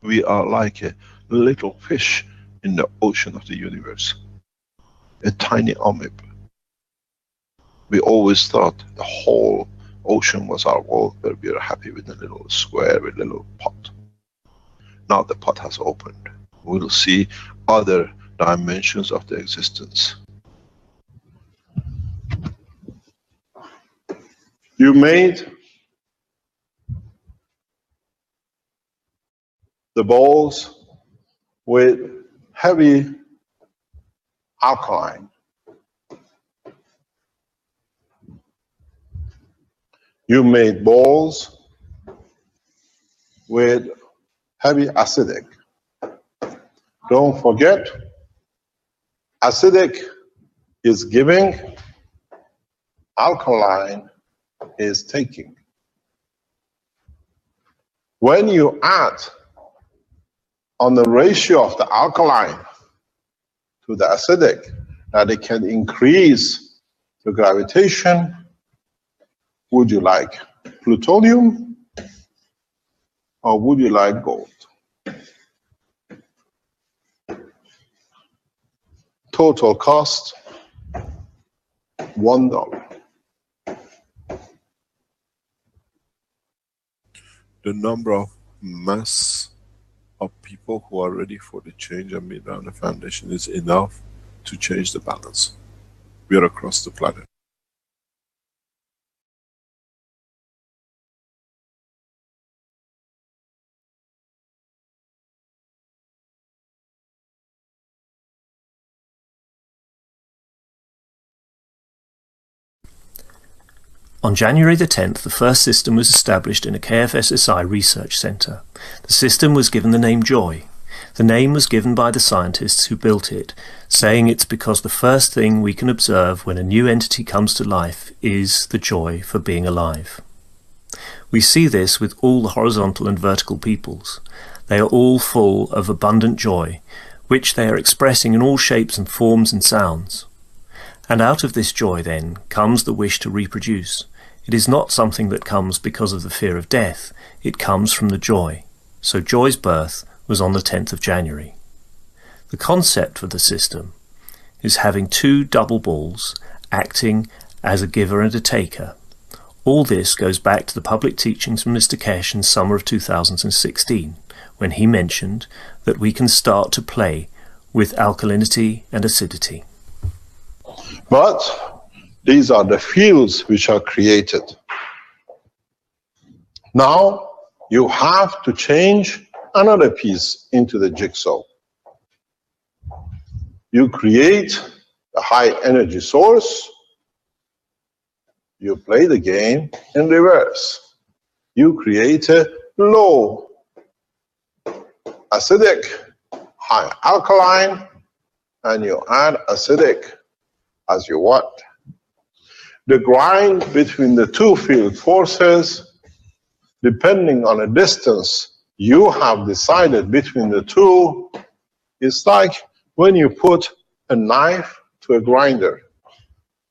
We are like a little fish in the ocean of the universe, a tiny amoeba. We always thought the whole ocean was our world, but we are happy with a little square, with a little pot. Now the pot has opened. We'll see other dimensions of the existence. You made the bowls with heavy alkaline. You made bowls with heavy acidic. Don't forget, acidic is giving, alkaline is taking. When you add on the ratio of the alkaline to the acidic, that it can increase the gravitation, would you like plutonium or would you like gold? Total cost, $1. The number of mass of people who are ready for the change and be around the foundation is enough to change the balance. We are across the planet. On January the 10th, the first system was established in a KFSSI research centre. The system was given the name Joy. The name was given by the scientists who built it, saying it's because the first thing we can observe when a new entity comes to life is the joy for being alive. We see this with all the horizontal and vertical peoples. They are all full of abundant joy, which they are expressing in all shapes and forms and sounds. And out of this joy, then, comes the wish to reproduce. It is not something that comes because of the fear of death. It comes from the joy. So Joy's birth was on the 10th of January. The concept for the system is having two double balls acting as a giver and a taker. All this goes back to the public teachings from Mr. Keshe in summer of 2016, when he mentioned that we can start to play with alkalinity and acidity. But these are the fields which are created. Now you have to change another piece into the jigsaw. You create a high energy source. You play the game in reverse. You create a low acidic, high alkaline, and you add acidic as you want. The grind between the two field forces, depending on a distance you have decided between the two, is like when you put a knife to a grinder.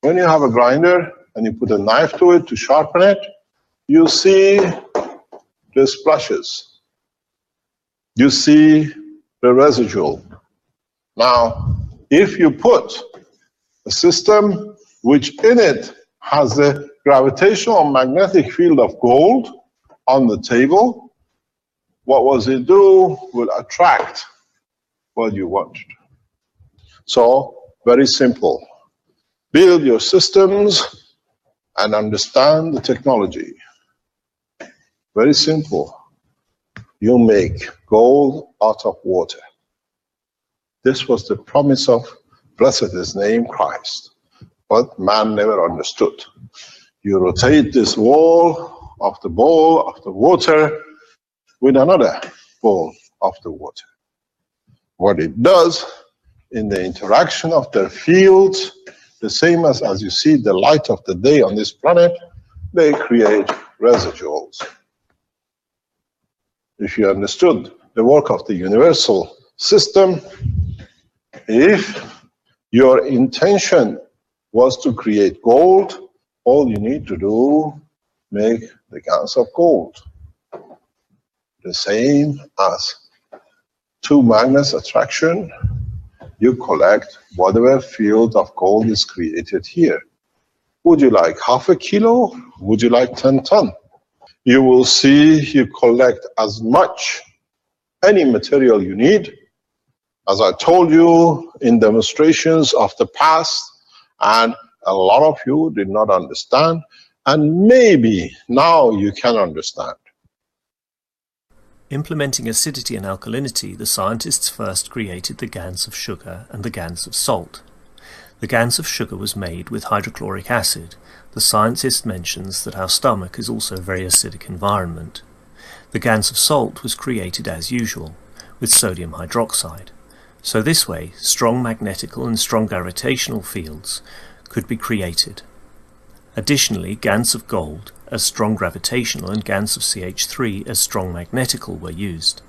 When you have a grinder and you put a knife to it to sharpen it, you see the splashes. You see the residual. Now, if you put a system which in it has the gravitational magnetic field of gold on the table, what was it do? Will attract what you wanted. So, very simple. Build your systems and understand the technology. Very simple. You make gold out of water. This was the promise of, blessed his name, Christ. But man never understood. You rotate this wall of the bowl of the water with another bowl of the water. What it does in the interaction of their fields, the same as you see the light of the day on this planet, they create residuals. If you understood the work of the universal system, if your intention was to create gold, all you need to do, make the gallons of gold. The same as two magnets attraction, you collect whatever field of gold is created here. Would you like half a kilo? Would you like 10 ton? You will see you collect as much, any material you need. As I told you in demonstrations of the past, and a lot of you did not understand, and maybe now you can understand. Implementing acidity and alkalinity, the scientists first created the GANs of sugar and the GANs of salt. The GANs of sugar was made with hydrochloric acid. The scientist mentions that our stomach is also a very acidic environment. The GANs of salt was created as usual, with sodium hydroxide. So this way, strong magnetical and strong gravitational fields could be created. Additionally, GANs of gold as strong gravitational and GANs of CH3 as strong magnetical were used.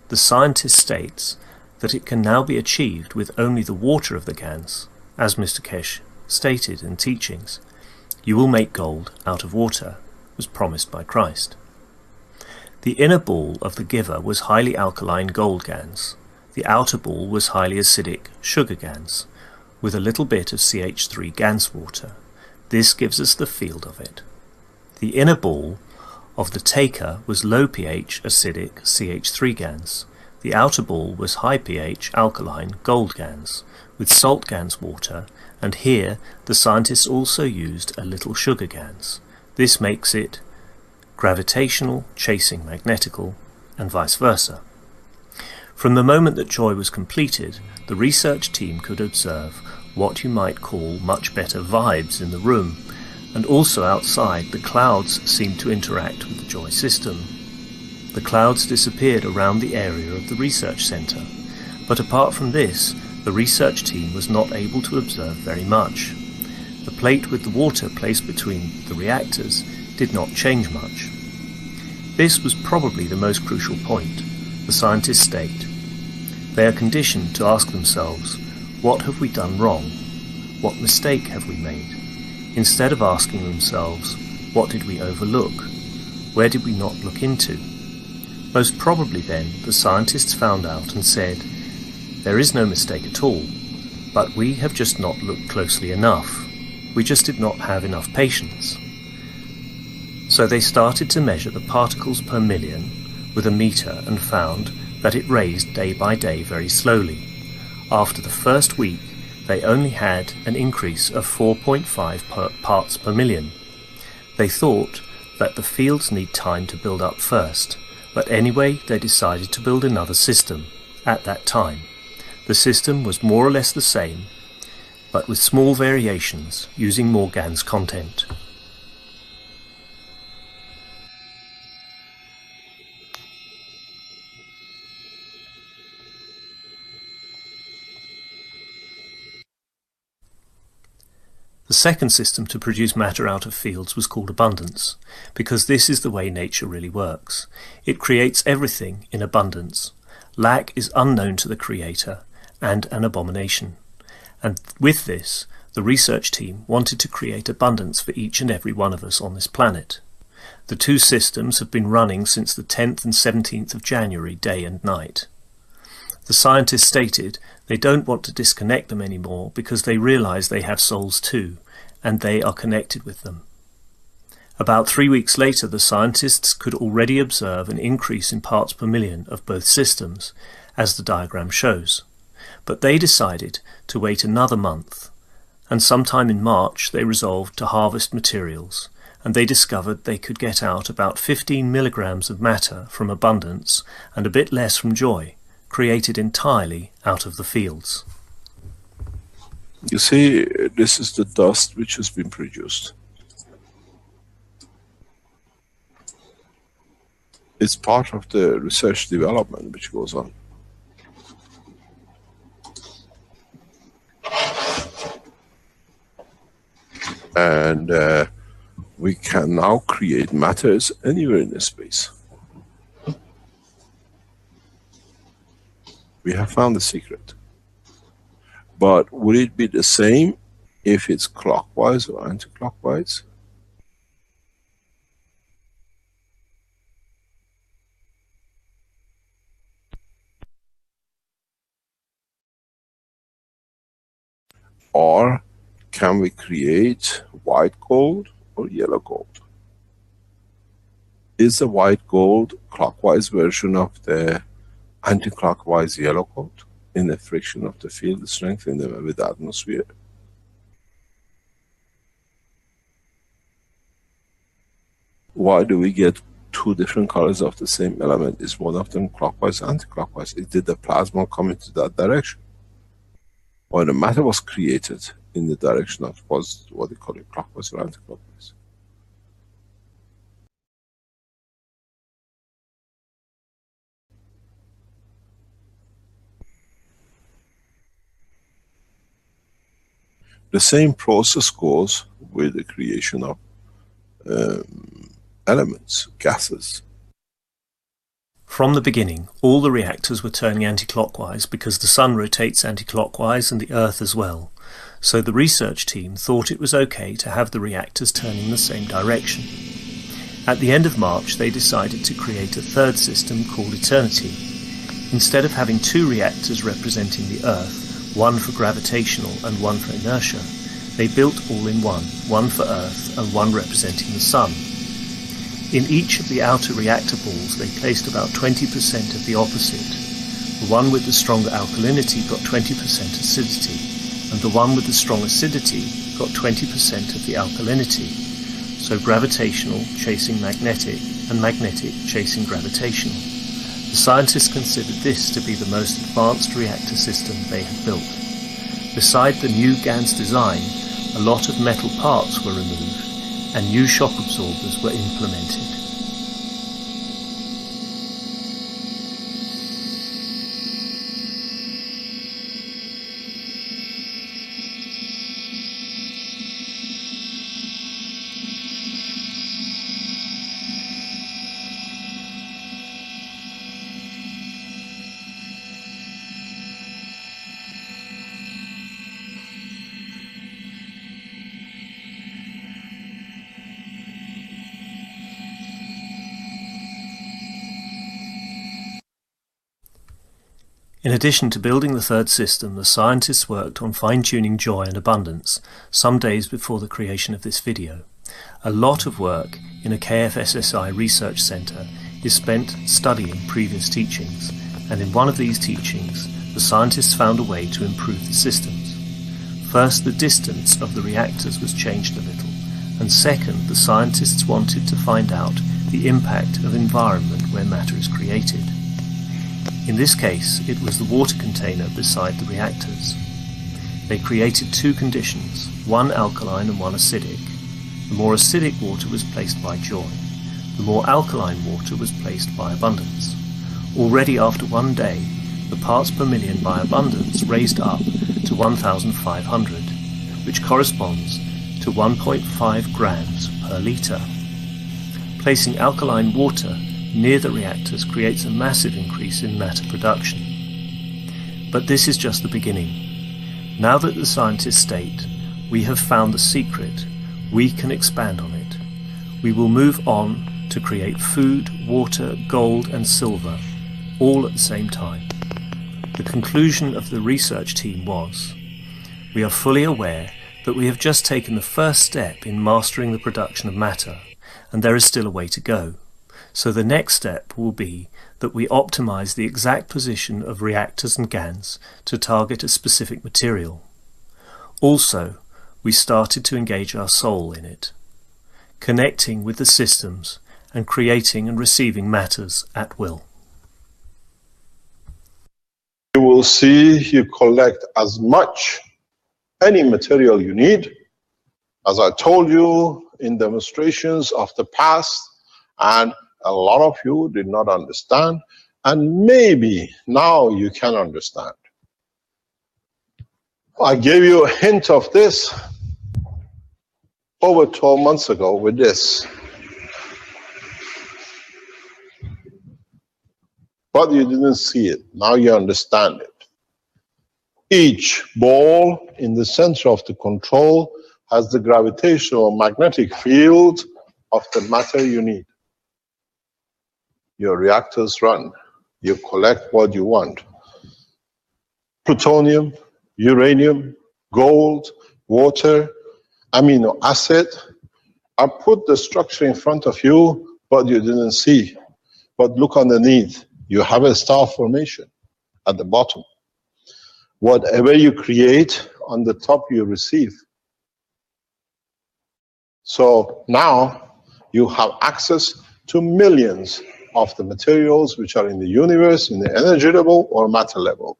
The scientist states that it can now be achieved with only the water of the GANs, as Mr. Keshe stated in teachings. You will make gold out of water, was promised by Christ. The inner ball of the giver was highly alkaline gold GANs. The outer ball was highly acidic sugar GANs, with a little bit of CH3 GANs water. This gives us the field of it. The inner ball of the taker was low pH acidic CH3 GANs. The outer ball was high pH alkaline gold GANs, with salt GANs water, and here the scientists also used a little sugar GANs. This makes it gravitational chasing magnetical, and vice versa. From the moment that joy was completed, the research team could observe what you might call much better vibes in the room, and also outside the clouds seemed to interact with the joy system. The clouds disappeared around the area of the research centre, but apart from this, the research team was not able to observe very much. The plate with the water placed between the reactors did not change much. This was probably the most crucial point, the scientists state. They are conditioned to ask themselves, what have we done wrong? What mistake have we made? Instead of asking themselves, what did we overlook? Where did we not look into? Most probably then, the scientists found out and said, there is no mistake at all, but we have just not looked closely enough. We just did not have enough patience. So they started to measure the particles per million with a meter and found that it raised day by day very slowly. After the first week, they only had an increase of 4.5 parts per million. They thought that the fields need time to build up first, but anyway they decided to build another system at that time. The system was more or less the same, but with small variations using more GANs content. The second system to produce matter out of fields was called abundance, because this is the way nature really works. It creates everything in abundance. Lack is unknown to the Creator and an abomination. And with this, the research team wanted to create abundance for each and every one of us on this planet. The two systems have been running since the 10th and 17th of January, day and night. The scientists stated they don't want to disconnect them anymore because they realize they have souls too, and they are connected with them. About 3 weeks later, the scientists could already observe an increase in parts per million of both systems, as the diagram shows. But they decided to wait another month, and sometime in March they resolved to harvest materials, and they discovered they could get out about 15 milligrams of matter from abundance and a bit less from joy, created entirely out of the fields. You see, this is the dust which has been produced. It's part of the research development which goes on. And we can now create matters anywhere in the space. We have found the secret. But would it be the same if it's clockwise or anti-clockwise? Or can we create white gold or yellow gold? Is the white gold clockwise version of the anti-clockwise yellow gold in the friction of the field strength with the atmosphere? Why do we get two different colors of the same element? Is one of them clockwise or anti-clockwise? Did the plasma come into that direction? Or the matter was created in the direction of was what they call it, clockwise or anti-clockwise? The same process goes with the creation of elements, gases. From the beginning, all the reactors were turning anti-clockwise because the Sun rotates anti-clockwise and the Earth as well. So the research team thought it was okay to have the reactors turning in the same direction. At the end of March, they decided to create a third system called Eternity. Instead of having two reactors representing the Earth, one for gravitational and one for inertia, they built all in one for Earth and one representing the Sun. In each of the outer reactor balls they placed about 20% of the opposite. The one with the stronger alkalinity got 20% acidity, and the one with the strong acidity got 20% of the alkalinity. So gravitational chasing magnetic, and magnetic chasing gravitational. The scientists considered this to be the most advanced reactor system they had built. Beside the new GAN's design, a lot of metal parts were removed, and new shock absorbers were implemented. In addition to building the third system, the scientists worked on fine-tuning joy and abundance some days before the creation of this video. A lot of work in a KFSSI research centre is spent studying previous teachings, and in one of these teachings, the scientists found a way to improve the systems. First, the distance of the reactors was changed a little, and second, the scientists wanted to find out the impact of environment where matter is created. In this case, it was the water container beside the reactors. They created two conditions, one alkaline and one acidic. The more acidic water was placed by joy. The more alkaline water was placed by abundance. Already after one day, the parts per million by abundance raised up to 1,500, which corresponds to 1.5 grams per litre. Placing alkaline water near the reactors creates a massive increase in matter production. But this is just the beginning. Now that the scientists state we have found the secret, we can expand on it. We will move on to create food, water, gold and silver, all at the same time. The conclusion of the research team was, we are fully aware that we have just taken the first step in mastering the production of matter, and there is still a way to go. So the next step will be that we optimize the exact position of reactors and GANs to target a specific material. Also, we started to engage our soul in it, connecting with the systems and creating and receiving matters at will. You will see you collect as much any material you need, as I told you in demonstrations of the past, and a lot of you did not understand, and maybe now you can understand. I gave you a hint of this over 12 months ago with this. But you didn't see it. Now you understand it. Each ball in the center of the control has the gravitational magnetic field of the matter you need. Your reactors run. You collect what you want. Plutonium, uranium, gold, water, amino acid. I put the structure in front of you, but you didn't see. But look underneath. You have a star formation at the bottom. Whatever you create, on the top you receive. So now you have access to millions of the materials which are in the universe, in the energy level or matter level.